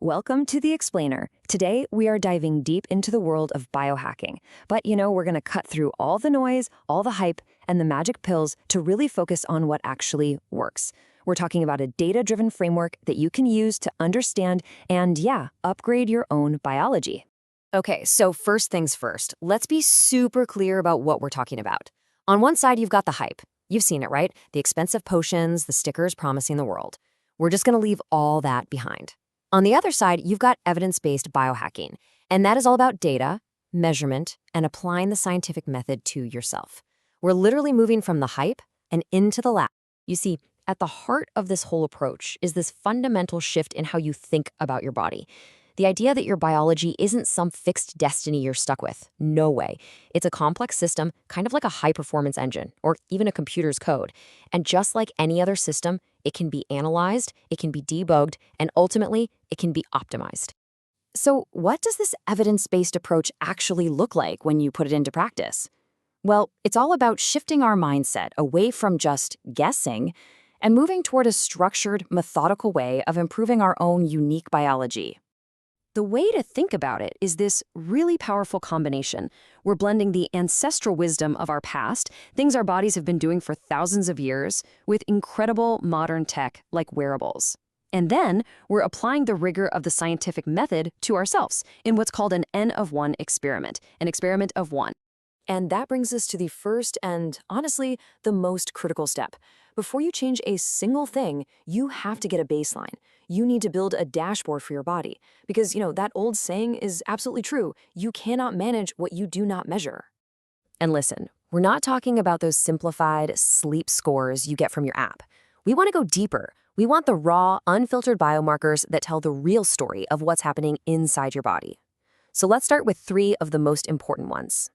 Welcome to The Explainer. Today, we are diving deep into the world of biohacking. But, we're going to cut through all the noise, all the hype, and the magic pills to really focus on what actually works. We're talking about a data-driven framework that you can use to understand and, upgrade your own biology. Okay, so first things first, let's be super clear about what we're talking about. On one side, you've got the hype. You've seen it, right? The expensive potions, the stickers promising the world. We're just going to leave all that behind. On the other side, you've got evidence-based biohacking, and that is all about data, measurement, and applying the scientific method to yourself. We're literally moving from the hype and into the lab. You see, at the heart of this whole approach is this fundamental shift in how you think about your body. The idea that your biology isn't some fixed destiny you're stuck with. No way. It's a complex system, kind of like a high-performance engine, or even a computer's code. And just like any other system, it can be analyzed, it can be debugged, and ultimately, it can be optimized. So what does this evidence-based approach actually look like when you put it into practice? Well, it's all about shifting our mindset away from just guessing and moving toward a structured, methodical way of improving our own unique biology. The way to think about it is this really powerful combination. We're blending the ancestral wisdom of our past, things our bodies have been doing for thousands of years, with incredible modern tech like wearables. And then we're applying the rigor of the scientific method to ourselves in what's called an N of 1 experiment, an experiment of one. And that brings us to the first and, honestly, the most critical step. Before you change a single thing, you have to get a baseline. You need to build a dashboard for your body. Because, that old saying is absolutely true. You cannot manage what you do not measure. And listen, we're not talking about those simplified sleep scores you get from your app. We want to go deeper. We want the raw, unfiltered biomarkers that tell the real story of what's happening inside your body. So let's start with 3 of the most important ones.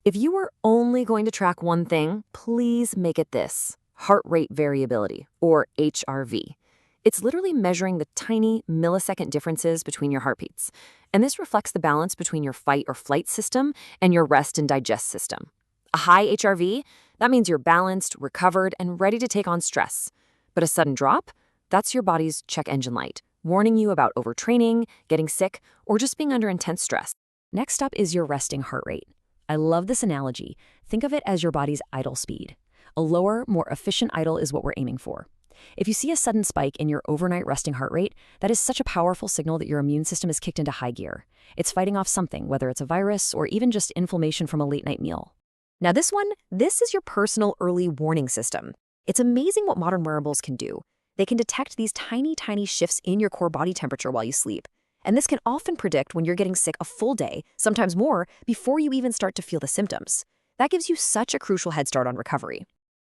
If you were only going to track one thing, please make it this: heart rate variability, or HRV. It's literally measuring the tiny millisecond differences between your heartbeats. And this reflects the balance between your fight or flight system and your rest and digest system. A high HRV, that means you're balanced, recovered, and ready to take on stress. But a sudden drop, that's your body's check engine light, warning you about overtraining, getting sick, or just being under intense stress. Next up is your resting heart rate. I love this analogy. Think of it as your body's idle speed. A lower, more efficient idle is what we're aiming for. If you see a sudden spike in your overnight resting heart rate, that is such a powerful signal that your immune system is kicked into high gear. It's fighting off something, whether it's a virus or even just inflammation from a late-night meal. Now this is your personal early warning system. It's amazing what modern wearables can do. They can detect these tiny shifts in your core body temperature while you sleep. And this can often predict when you're getting sick a full day, sometimes more, before you even start to feel the symptoms. That gives you such a crucial head start on recovery.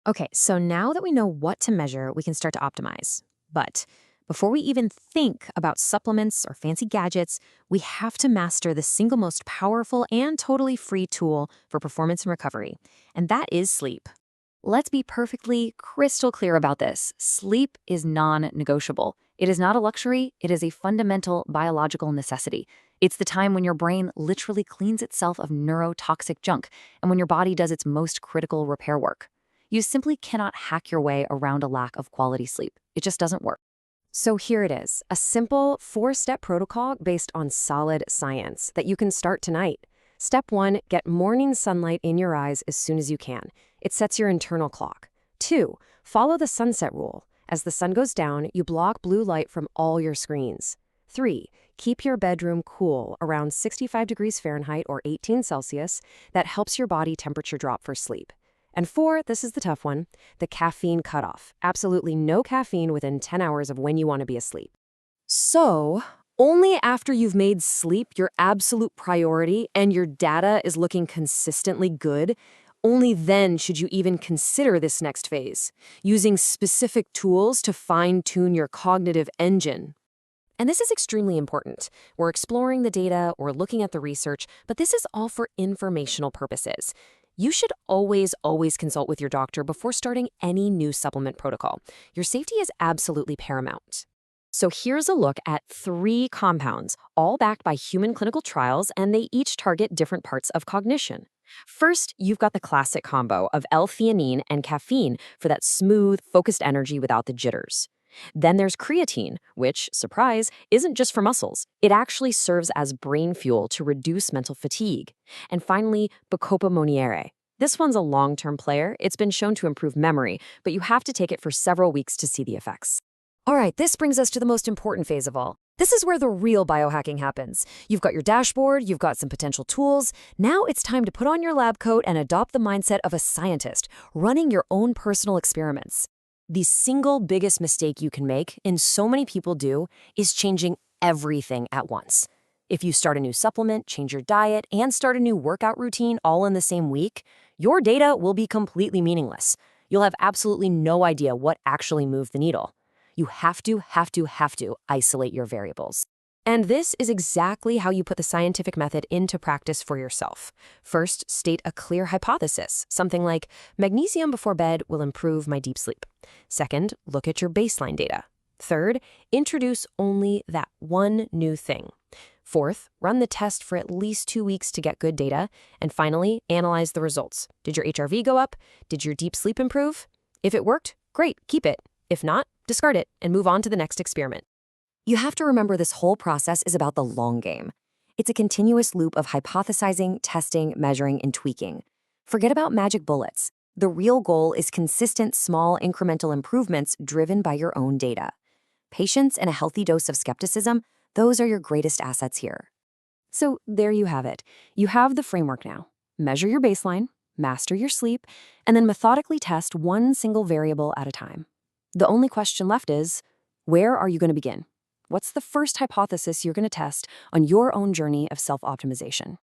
Okay, so now that we know what to measure, we can start to optimize. But before we even think about supplements or fancy gadgets, we have to master the single most powerful and totally free tool for performance and recovery, and that is sleep. Let's be perfectly crystal clear about this. Sleep is non-negotiable. It is not a luxury, it is a fundamental biological necessity. It's the time when your brain literally cleans itself of neurotoxic junk and when your body does its most critical repair work. You simply cannot hack your way around a lack of quality sleep. It just doesn't work. So here it is, a simple 4-step protocol based on solid science that you can start tonight. Step 1, get morning sunlight in your eyes as soon as you can. It sets your internal clock. 2, follow the sunset rule. As the sun goes down, you block blue light from all your screens. 3, keep your bedroom cool around 65 degrees Fahrenheit or 18 Celsius. That helps your body temperature drop for sleep. And 4, this is the tough one, the caffeine cutoff. Absolutely no caffeine within 10 hours of when you want to be asleep. So, only after you've made sleep your absolute priority and your data is looking consistently good, only then should you even consider this next phase, using specific tools to fine-tune your cognitive engine. And this is extremely important. We're exploring the data, we're looking at the research, but this is all for informational purposes. You should always consult with your doctor before starting any new supplement protocol. Your safety is absolutely paramount. So here's a look at 3 compounds, all backed by human clinical trials, and they each target different parts of cognition. First, you've got the classic combo of L-theanine and caffeine for that smooth, focused energy without the jitters. Then there's creatine, which, surprise, isn't just for muscles. It actually serves as brain fuel to reduce mental fatigue. And finally, Bacopa monnieri. This one's a long-term player. It's been shown to improve memory, but you have to take it for several weeks to see the effects. All right, this brings us to the most important phase of all. This is where the real biohacking happens. You've got your dashboard, you've got some potential tools. Now it's time to put on your lab coat and adopt the mindset of a scientist, running your own personal experiments. The single biggest mistake you can make, and so many people do, is changing everything at once. If you start a new supplement, change your diet, and start a new workout routine all in the same week, your data will be completely meaningless. You'll have absolutely no idea what actually moved the needle. You have to isolate your variables. And this is exactly how you put the scientific method into practice for yourself. First, state a clear hypothesis, something like, magnesium before bed will improve my deep sleep. Second, look at your baseline data. Third, introduce only that one new thing. Fourth, run the test for at least 2 weeks to get good data. And finally, analyze the results. Did your HRV go up? Did your deep sleep improve? If it worked, great, keep it. If not, discard it and move on to the next experiment. You have to remember this whole process is about the long game. It's a continuous loop of hypothesizing, testing, measuring, and tweaking. Forget about magic bullets. The real goal is consistent, small, incremental improvements driven by your own data. Patience and a healthy dose of skepticism, those are your greatest assets here. So there you have it. You have the framework now. Measure your baseline, master your sleep, and then methodically test one single variable at a time. The only question left is, where are you going to begin? What's the first hypothesis you're going to test on your own journey of self-optimization?